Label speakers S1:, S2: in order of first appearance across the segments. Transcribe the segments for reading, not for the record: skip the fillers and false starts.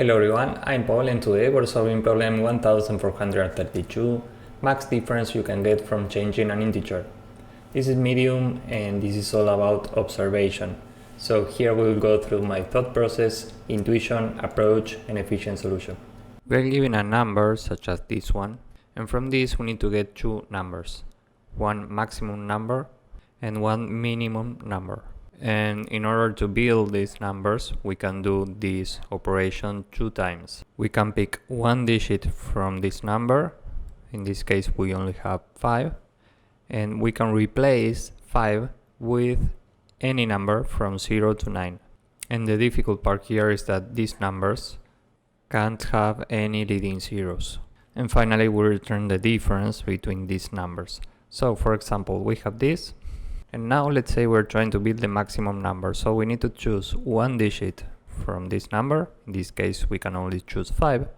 S1: Hello everyone, I'm Paul and today we're solving problem 1432, max difference you can get from changing an integer. This is medium and this is all about observation. So here we will go through my thought process, intuition, approach and efficient solution. We are given a number such as this one, and from this we need to get two numbers, one maximum number and one minimum number. And in order to build these numbers, we can do this operation two times. We can pick one digit from this number, in this case we only have 5, and we can replace 5 with any number from 0 to 9. And the difficult part here is that these numbers can't have any leading zeros. And finally we return the difference between these numbers. So for example, we have this. And now let's say we're trying to build the maximum number, so we need to choose one digit from this number. In this case we can only choose 5.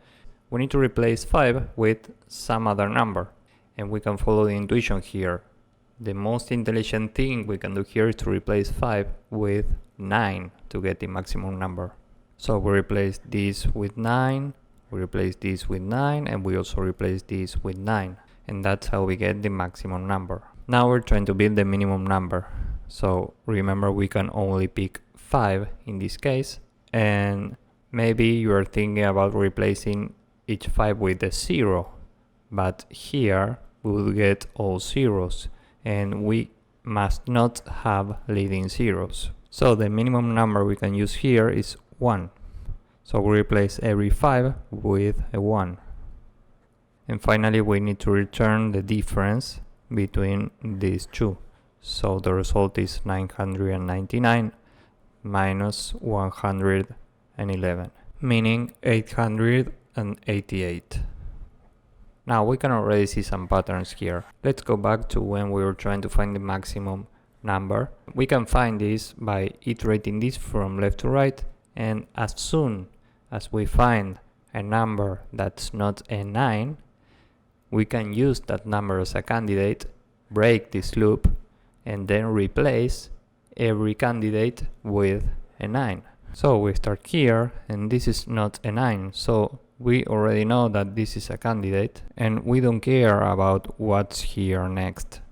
S1: We need to replace 5 with some other number, and we can follow the intuition here. The most intelligent thing we can do here is to replace 5 with 9 to get the maximum number. So we replace this with 9, we replace this with 9, and we also replace this with 9, and that's how we get the maximum number. Now we're trying to build the minimum number. So remember, we can only pick 5 in this case, and maybe you are thinking about replacing each 5 with a 0, but here we will get all zeros and we must not have leading zeros. So the minimum number we can use here is 1. So we replace every 5 with a 1. And finally we need to return the difference between these two. So the result is 999 minus 111, meaning 888. Now we can already see some patterns here. Let's go back to when we were trying to find the maximum number. We can find this by iterating this from left to right, and as soon as we find a number that's not a 9, we can use that number as a candidate, break this loop, and then replace every candidate with a 9. So we start here, and this is not a 9, so we already know that this is a candidate, and we don't care about what's here next.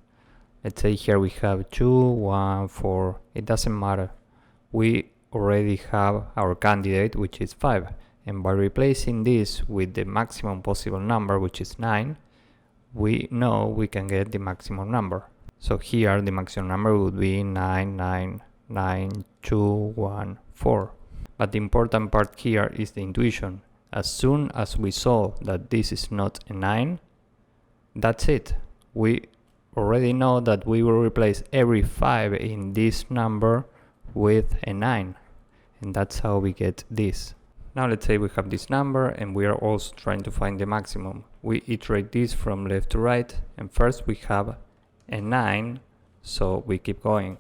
S1: Let's say here we have 2, 1, 4, it doesn't matter. We already have our candidate, which is 5, and by replacing this with the maximum possible number, which is 9, we know we can get the maximum number. So here the maximum number would be 9999214. But the important part here is the intuition. As soon as we saw that this is not a 9, that's it. We already know that we will replace every 5 in this number with a 9. And that's how we get this. Now let's say we have this number and we are also trying to find the maximum. We iterate this from left to right, and first we have a 9, so we keep going.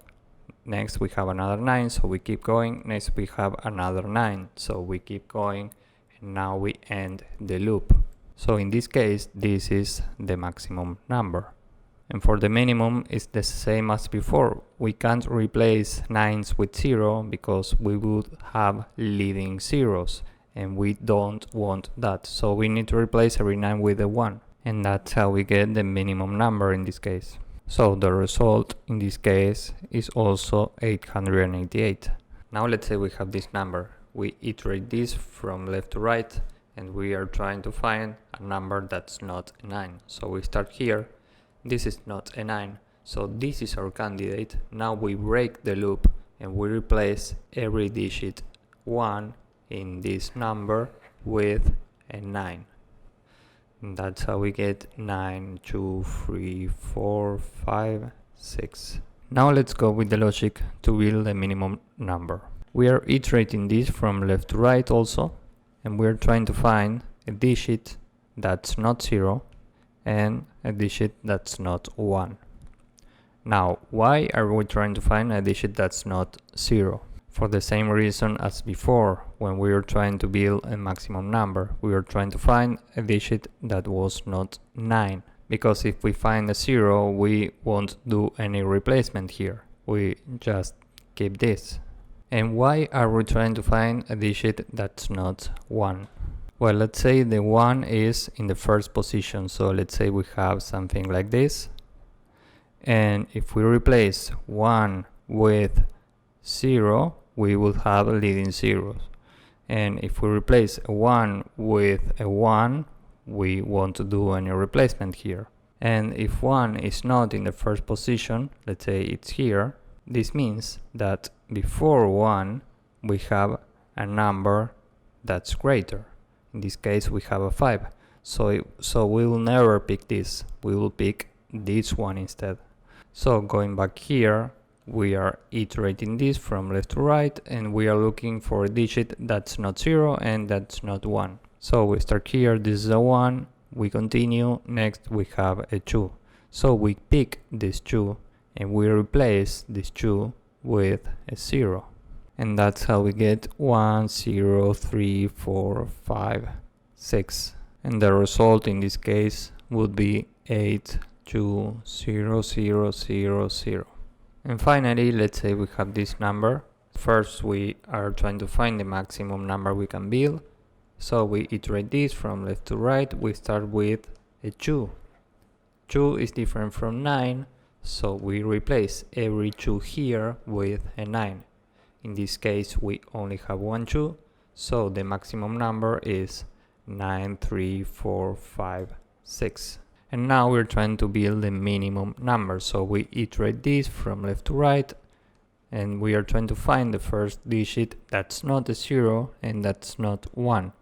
S1: Next we have another 9, so we keep going. Next we have another 9, so we keep going, and now we end the loop. So in this case this is the maximum number. And for the minimum it's the same as before. We can't replace 9s with 0 because we would have leading zeros, and we don't want that. So we need to replace every 9 with a 1. And that's how we get the minimum number in this case. So the result in this case is also 888. Now let's say we have this number. We iterate this from left to right, and we are trying to find a number that's not a 9. So we start here. This is not a 9, so this is our candidate. Now we break the loop and we replace every digit 1 in this number with a 9. And that's how we get 9, 2, 3, 4, 5, 6. Now let's go with the logic to build a minimum number. We are iterating this from left to right also, and we're trying to find a digit that's not 0 and a digit that's not 1. Now, why are we trying to find a digit that's not 0? For the same reason as before, when we were trying to build a maximum number, we were trying to find a digit that was not 9. Because if we find a 0, we won't do any replacement here. We just keep this. And why are we trying to find a digit that's not 1? Well, let's say the 1 is in the first position, so let's say we have something like this. And if we replace 1 with 0, we will have leading zeros. And if we replace a 1 with a 1, we won't do any replacement here. And if 1 is not in the first position, let's say it's here, this means that before 1 we have a number that's greater. In this case we have a 5. So we will never pick this, we will pick this one instead. So going back here, we are iterating this from left to right, and we are looking for a digit that's not 0 and that's not 1. So we start here, this is a 1, we continue, next we have a 2. So we pick this 2 and we replace this 2 with a 0. And that's how we get 1, 0, 3, 4, 5, 6. And the result in this case would be 8, 2, 0, 0, 0, 0. And finally, let's say we have this number. First, we are trying to find the maximum number we can build. So we iterate this from left to right. We start with a 2. 2 is different from 9, so we replace every 2 here with a 9. In this case, we only have one 2, so the maximum number is 9, 3, 4, 5, 6. And now we're trying to build the minimum number, so we iterate this from left to right, and we are trying to find the first digit that's not a 0 and that's not 1.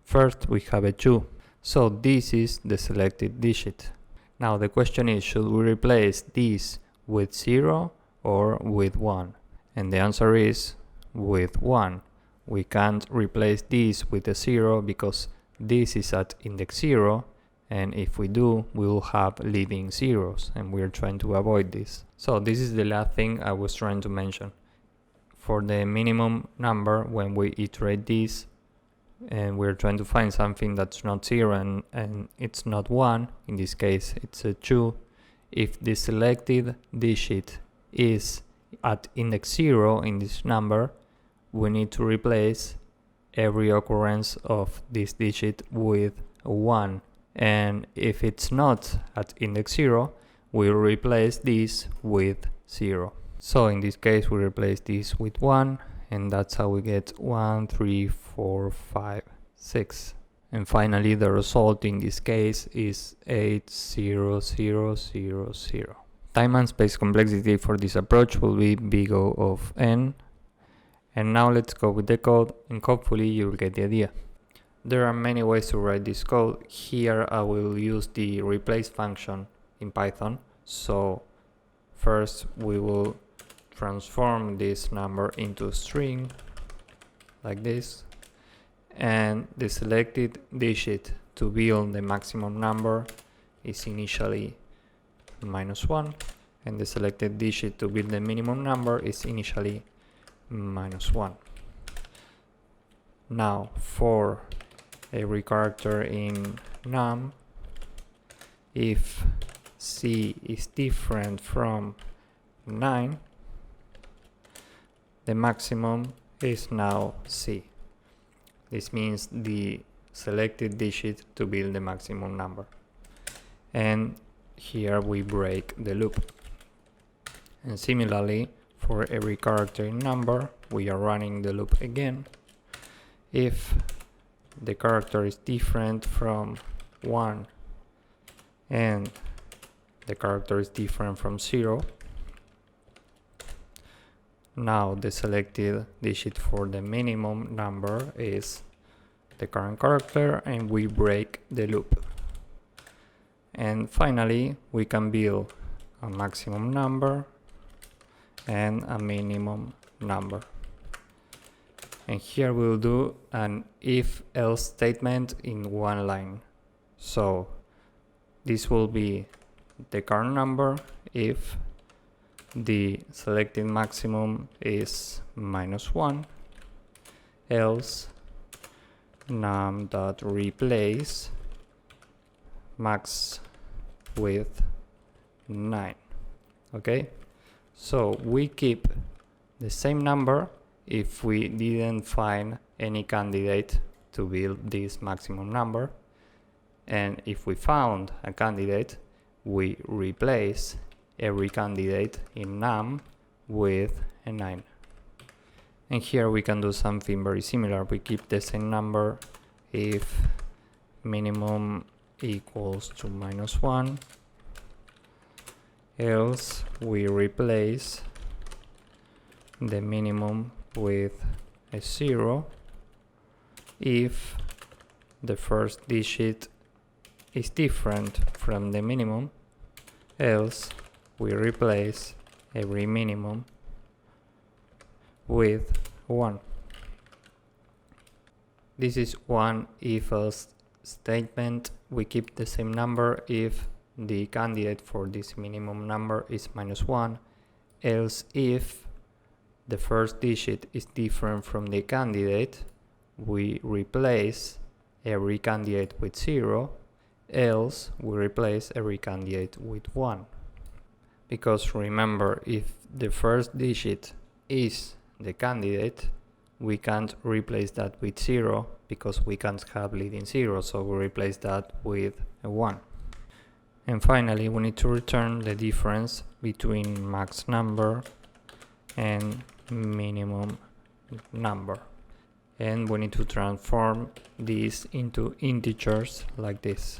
S1: First we have a 2, so this is the selected digit. Now the question is, should we replace this with 0 or with 1? And the answer is with 1. We can't replace this with a 0 because this is at index 0, and if we do, we will have leading zeros, and we are trying to avoid this. So this is the last thing I was trying to mention. For the minimum number, when we iterate this and we're trying to find something that's not 0 and it's not 1, in this case it's a 2, if the selected digit is at index 0 in this number, we need to replace every occurrence of this digit with a 1. And if it's not at index 0, we'll replace this with 0. So in this case we replace this with 1, and that's how we get 1, 3, 4, 5, 6. And finally the result in this case is 8, 0, 0, 0, 0. Time and space complexity for this approach will be big O of n. And now let's go with the code, and hopefully you'll get the idea. There are many ways to write this code. Here I will use the replace function in Python. So first we will transform this number into a string like this, and the selected digit to build the maximum number is initially -1, and the selected digit to build the minimum number is initially -1. Now for every character in num, if c is different from 9, the maximum is now c. This means the selected digit to build the maximum number. And here we break the loop. And similarly, for every character in number, we are running the loop again. If the character is different from 1 and the character is different from 0, now the selected digit for the minimum number is the current character, and we break the loop. And finally we can build a maximum number and a minimum number. And here we'll do an if-else statement in one line. So this will be the current number if the selected maximum is -1, else num.replace max with 9. Okay, so we keep the same number if we didn't find any candidate to build this maximum number. And if we found a candidate, we replace every candidate in num with a 9. And here we can do something very similar. We keep the same number if minimum equals to -1, else we replace the minimum with a 0 if the first digit is different from the minimum, else we replace every minimum with 1. This is one if-else statement. We keep the same number if the candidate for this minimum number is -1, else if the first digit is different from the candidate, we replace every candidate with 0, else we replace every candidate with 1. Because remember, if the first digit is the candidate, we can't replace that with 0 because we can't have leading 0, so we replace that with a 1. And finally, we need to return the difference between max number and minimum number. And we need to transform these into integers like this.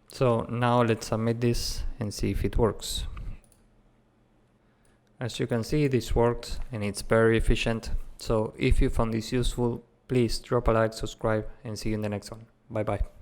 S1: So now let's submit this and see if it works. As you can see, this works and it's very efficient. So if you found this useful, please drop a like, subscribe, and see you in the next one. Bye bye.